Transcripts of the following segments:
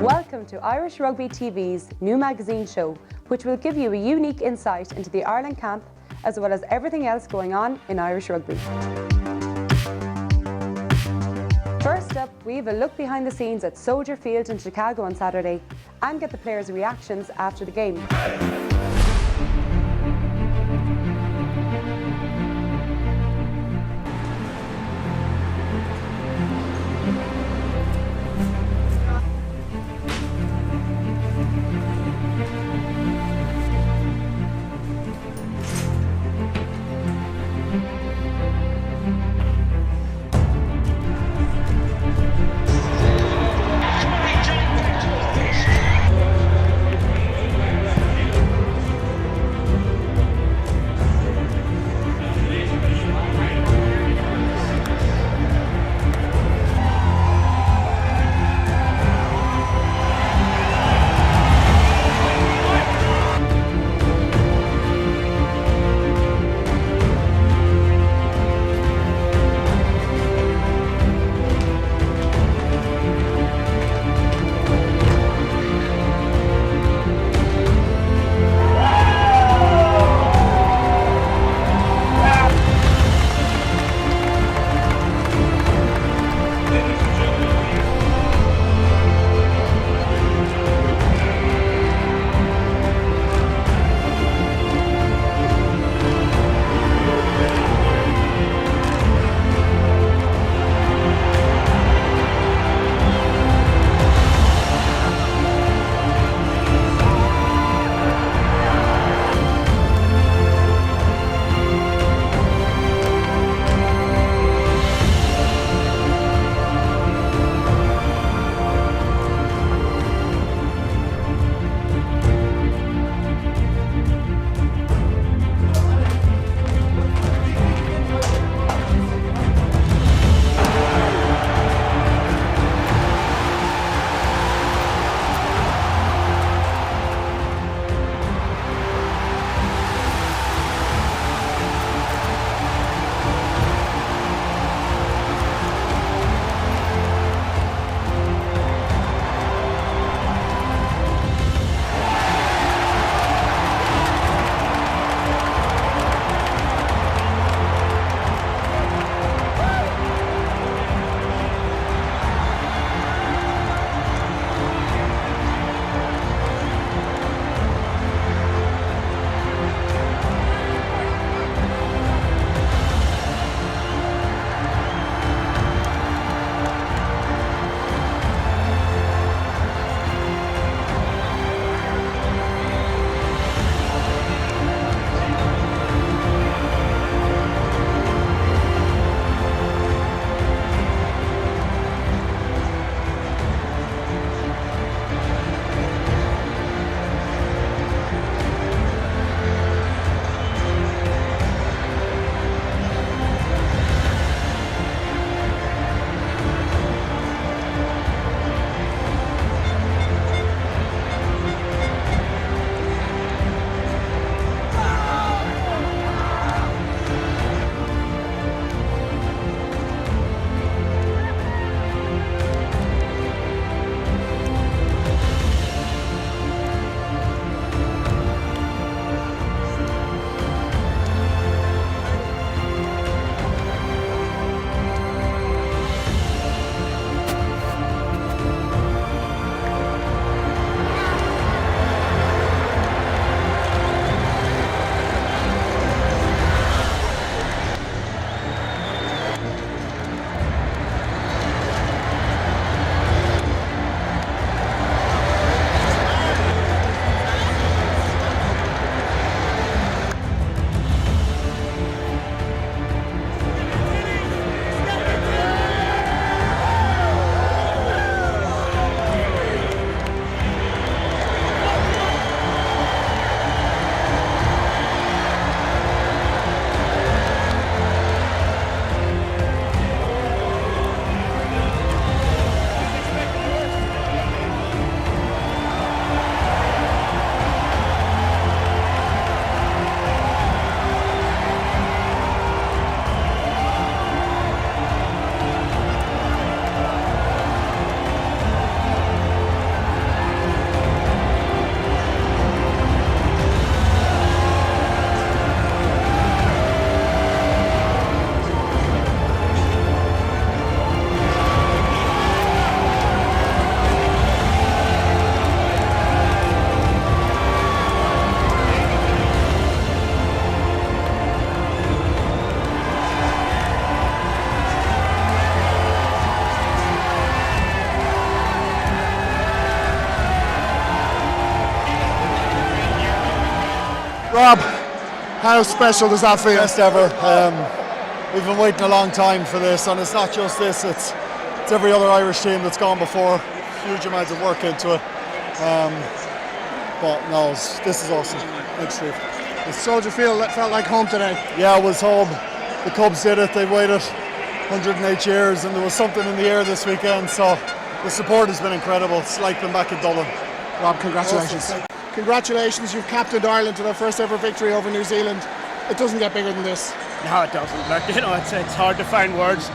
Welcome to Irish Rugby TV's new magazine show, which will give you a unique insight into the Ireland camp, as well as everything else going on in Irish Rugby. First up, we have a look behind the scenes at Soldier Field in Chicago on Saturday and get the players' reactions after the game. Rob, how special does that feel? Best ever. We've been waiting a long time for this, and it's not just this, it's every other Irish team that's gone before. Huge amounts of work into it. But no, this is awesome. Thanks, Steve. The Soldier Field felt like home today. Yeah, it was home. The Cubs did it. They waited 108 years, and there was something in the air this weekend, so the support has been incredible. It's like being back in Dublin. Rob, congratulations. Awesome. Congratulations, you've captained Ireland to their first ever victory over New Zealand. It doesn't get bigger than this. No, it doesn't. Look, it's hard to find words.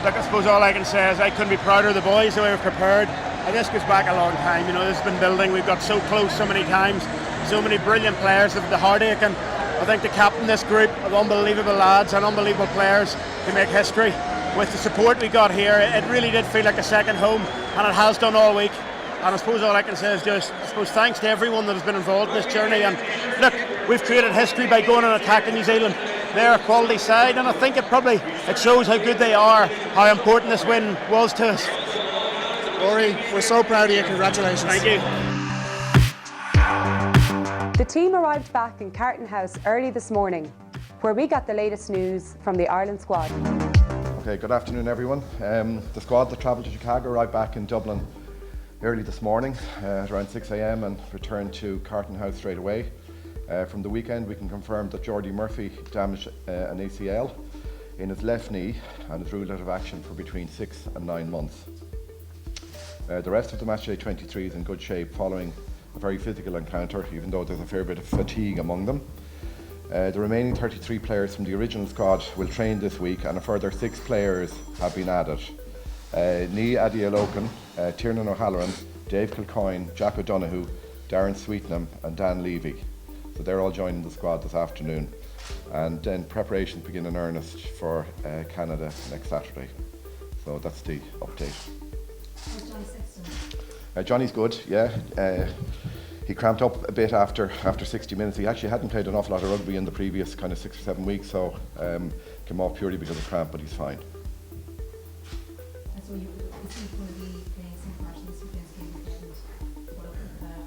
Look, I suppose all I can say is I couldn't be prouder of the boys, the way we've prepared. And this goes back a long time. This has been building. We've got so close so many times. So many brilliant players of the heartache, and I think to captain this group of unbelievable lads and unbelievable players who make history with the support we got here, it really did feel like a second home, and it has done all week. And I suppose all I can say is just, thanks to everyone that has been involved in this journey. And look, we've created history by going and attacking New Zealand. They're a quality side, and I think it shows how good they are, how important this win was to us. Rory, we're so proud of you. Congratulations. Thank you. The team arrived back in Carton House early this morning, where we got the latest news from the Ireland squad. Okay, good afternoon everyone. The squad that travelled to Chicago arrived back in Dublin early this morning at around 6 a.m. and returned to Carton House straight away. From the weekend we can confirm that Jordy Murphy damaged an ACL in his left knee and is ruled out of action for between 6 and 9 months. The rest of the matchday 23 is in good shape following a very physical encounter, even though there's a fair bit of fatigue among them. The remaining 33 players from the original squad will train this week, and a further 6 players have been added. Ní Adiolocan, Tiernan O'Halloran, Dave Kilcoyne, Jack O'Donoghue, Darren Sweetenham and Dan Levy. So they're all joining the squad this afternoon. And then preparations begin in earnest for Canada next Saturday. So that's the update. Johnny's good, yeah. He cramped up a bit after 60 minutes. He actually hadn't played an awful lot of rugby in the previous kind of 6 or 7 weeks, so came off purely because of cramp, but he's fine. And so is he going to be playing some part in this weekend's game?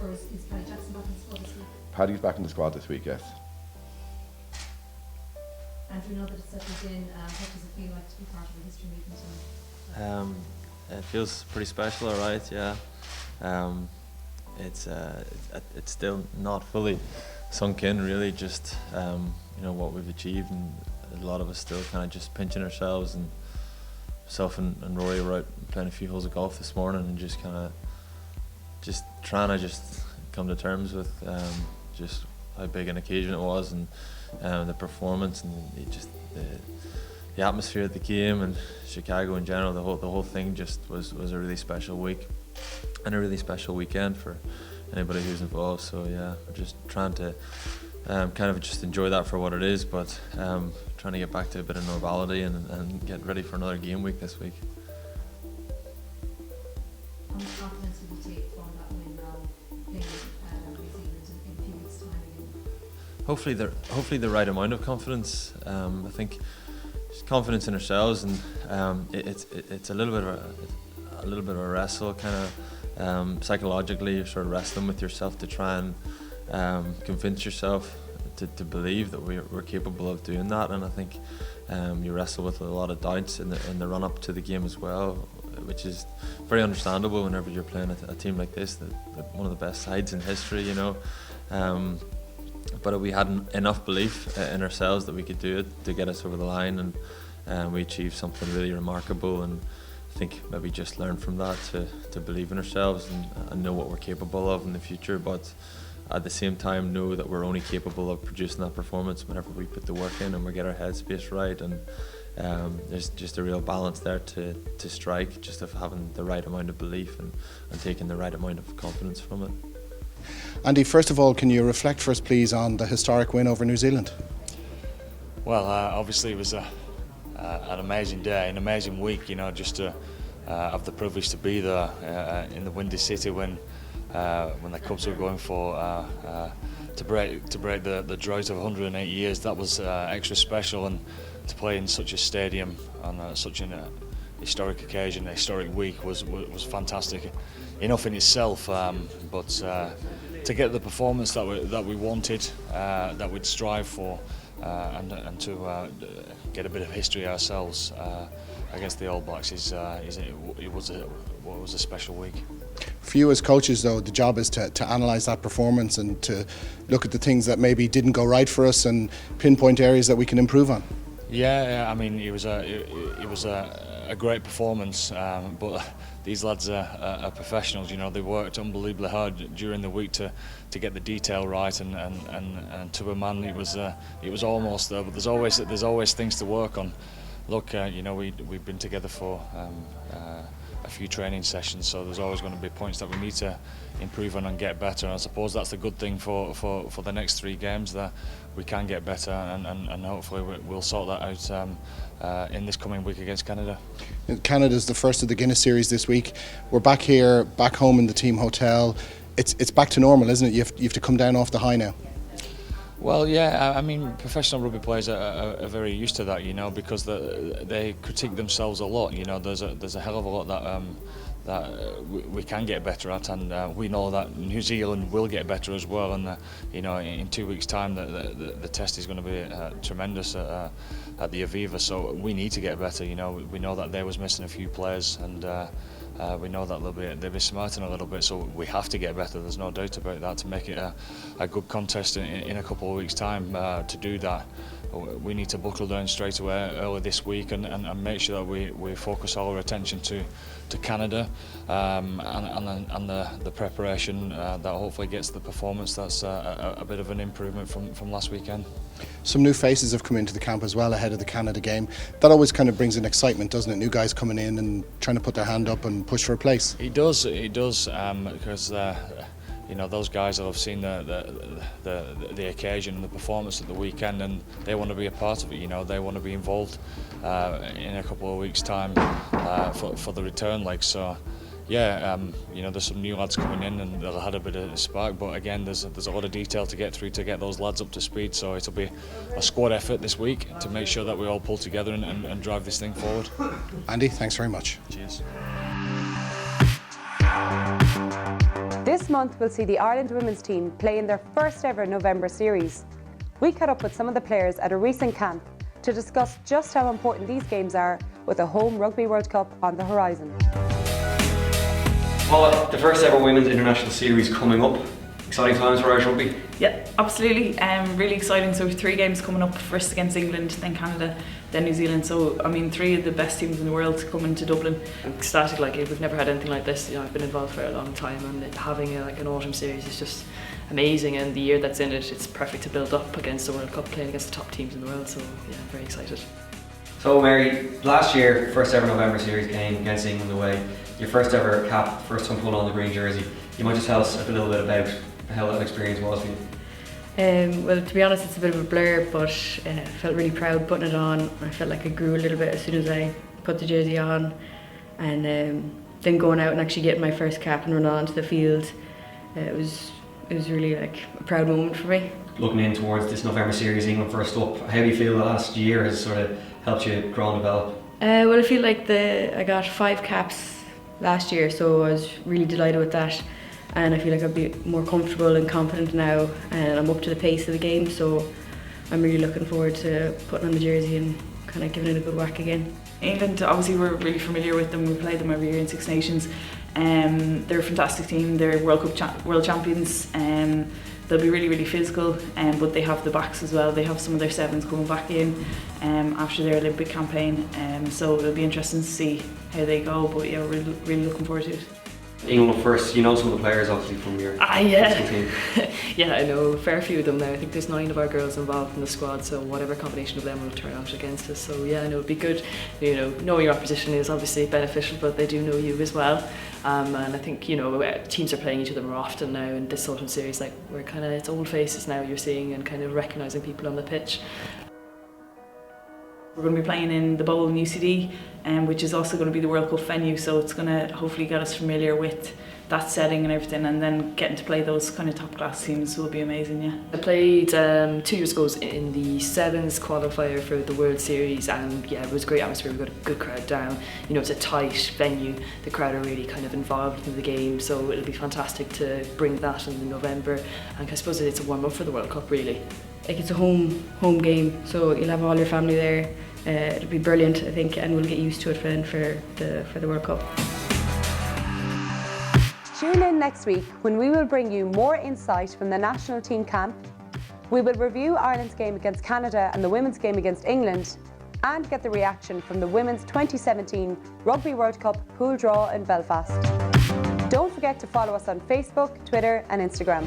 Or is Paddy Jackson back in the squad this week? Paddy's back in the squad this week, yes. And do you know that it's settled in? What does it feel like to be part of a history making team? It feels pretty special, alright, yeah. It's still not fully sunk in, really. Just what we've achieved, and a lot of us still kind of just pinching ourselves. And myself and Rory were out playing a few holes of golf this morning, and just kind of trying to come to terms with just how big an occasion it was, and the performance, and the atmosphere of the game, and Chicago in general. The whole thing just was a really special week and a really special weekend for anybody who's involved. So yeah, we're just trying to kind of just enjoy that for what it is, but trying to get back to a bit of normality and get ready for another game week this week. How much confidence will you take from that win now, playing New Zealand in a few weeks' time again? Hopefully the right amount of confidence. I think just confidence in ourselves, and it's a little bit of a wrestle, kind of psychologically. You're sort of wrestling with yourself to try and convince yourself to believe that we're capable of doing that. And I think you wrestle with a lot of doubts in the run up to the game as well, which is very understandable whenever you're playing a team like this, that one of the best sides in history, But we had enough belief in ourselves that we could do it to get us over the line, and we achieved something really remarkable. And I think maybe just learn from that to believe in ourselves and know what we're capable of in the future, but at the same time know that we're only capable of producing that performance whenever we put the work in and we get our headspace right. And there's just a real balance there to strike, just of having the right amount of belief and taking the right amount of confidence from it. Andy, first of all, can you reflect for us, please, on the historic win over New Zealand? Well, obviously it was an amazing day, an amazing week. Just to have the privilege to be there in the Windy City when the Cubs were going for to break the drought of 108 years. That was extra special, and to play in such a stadium on such an historic occasion, a historic week was fantastic enough in itself. But get the performance that we wanted, that we'd strive for, and to get a bit of history ourselves against the All Blacks it was a special week. For you as coaches, though, the job is to analyse that performance and to look at the things that maybe didn't go right for us and pinpoint areas that we can improve on. Yeah, I mean, it was a great performance, but these lads are professionals. You know, they worked unbelievably hard during the week to get the detail right, and to a man it was almost there. But there's always things to work on. Look, you know, we've been together for a few training sessions, so there's always going to be points that we need to improve on and get better. And I suppose that's the good thing for the next 3 games, that we can get better, and hopefully we'll sort that out in this coming week against Canada. Canada's the first of the Guinness series this week. We're back here, back home in the team hotel. It's back to normal, isn't it? You have to come down off the high now. Well, yeah, I mean, professional rugby players are very used to that, you know, because they critique themselves a lot. You know, there's a hell of a lot that we can get better at, and we know that New Zealand will get better as well. And you know, in 2 weeks' time, the test is going to be tremendous at the Aviva. So we need to get better. You know, we know that they was missing a few players, and we know that they'll be smarting a little bit. So we have to get better. There's no doubt about that, to make it a good contest in a couple of weeks' time. To do that, we need to buckle down straight away early this week and make sure that we focus all our attention to Canada, and the preparation that hopefully gets the performance that's a bit of an improvement from last weekend. Some new faces have come into the camp as well ahead of the Canada game. That always kind of brings an excitement, doesn't it? New guys coming in and trying to put their hand up and push for a place. It does, because you know, those guys have seen the occasion and the performance at the weekend, and they want to be a part of it. You know, they want to be involved in a couple of weeks' time for the return leg. So, yeah, you know, there's some new lads coming in, and they'll have a bit of a spark. But again, there's a lot of detail to get through to get those lads up to speed. So it'll be a squad effort this week to make sure that we all pull together and drive this thing forward. Andy, thanks very much. Cheers. This month we'll see the Ireland women's team play in their first ever November series. We caught up with some of the players at a recent camp to discuss just how important these games are with a home Rugby World Cup on the horizon. Paula, the first ever women's international series coming up. Exciting times for Irish Rugby. Yeah, absolutely. Really exciting. So 3 games coming up, first against England, then Canada, then New Zealand. So I mean, 3 of the best teams in the world coming to Dublin. I'm ecstatic, like we've never had anything like this. You know, I've been involved for a long time, and having an autumn series is just amazing. And the year that's in it, it's perfect to build up against the World Cup, playing against the top teams in the world. So yeah, very excited. So Mary, last year, first ever November series came against England away. Your first ever cap, first time put on the green jersey. You might just tell us a little bit about how that experience was for you. Well, to be honest, it's a bit of a blur, but I felt really proud putting it on. I felt like I grew a little bit as soon as I put the jersey on, and then going out and actually getting my first cap and running onto the field, it was really like a proud moment for me. Looking in towards this November series, England first up, how do you feel the last year has sort of helped you grow and develop? Well, I feel like I got 5 caps last year, so I was really delighted with that. And I feel like I'll be more comfortable and confident now, and I'm up to the pace of the game, so I'm really looking forward to putting on the jersey and kind of giving it a good whack again. England, obviously we're really familiar with them. We play them every year in Six Nations. They're a fantastic team. They're World Cup world champions. They'll be really, really physical, but they have the backs as well. They have some of their 7s coming back in after their Olympic campaign. So it'll be interesting to see how they go. But yeah, we're really looking forward to it. England first, you know some of the players obviously from your team. Yeah, I know a fair few of them now. I think there's 9 of our girls involved in the squad, so whatever combination of them will turn out against us. So yeah, I know it'd be good. You know, knowing your opposition is obviously beneficial, but they do know you as well. And I think, you know, teams are playing each other more often now in this autumn series. Like it's old faces now you're seeing, and kind of recognising people on the pitch. We're going to be playing in the Bowl in UCD, which is also going to be the World Cup venue, so it's going to hopefully get us familiar with that setting and everything, and then getting to play those kind of top class teams will be amazing. Yeah. I played 2 years ago in the sevens qualifier for the World Series, and yeah, it was a great atmosphere. We got a good crowd down. You know, it's a tight venue. The crowd are really kind of involved in the game, so it'll be fantastic to bring that in November. And I suppose it's a warm up for the World Cup, really. Like, it's a home game, so you'll have all your family there. It'll be brilliant, I think, and we'll get used to it then for the World Cup. Tune in next week when we will bring you more insight from the national team camp. We will review Ireland's game against Canada and the women's game against England, and get the reaction from the Women's 2017 Rugby World Cup pool draw in Belfast. Don't forget to follow us on Facebook, Twitter and Instagram.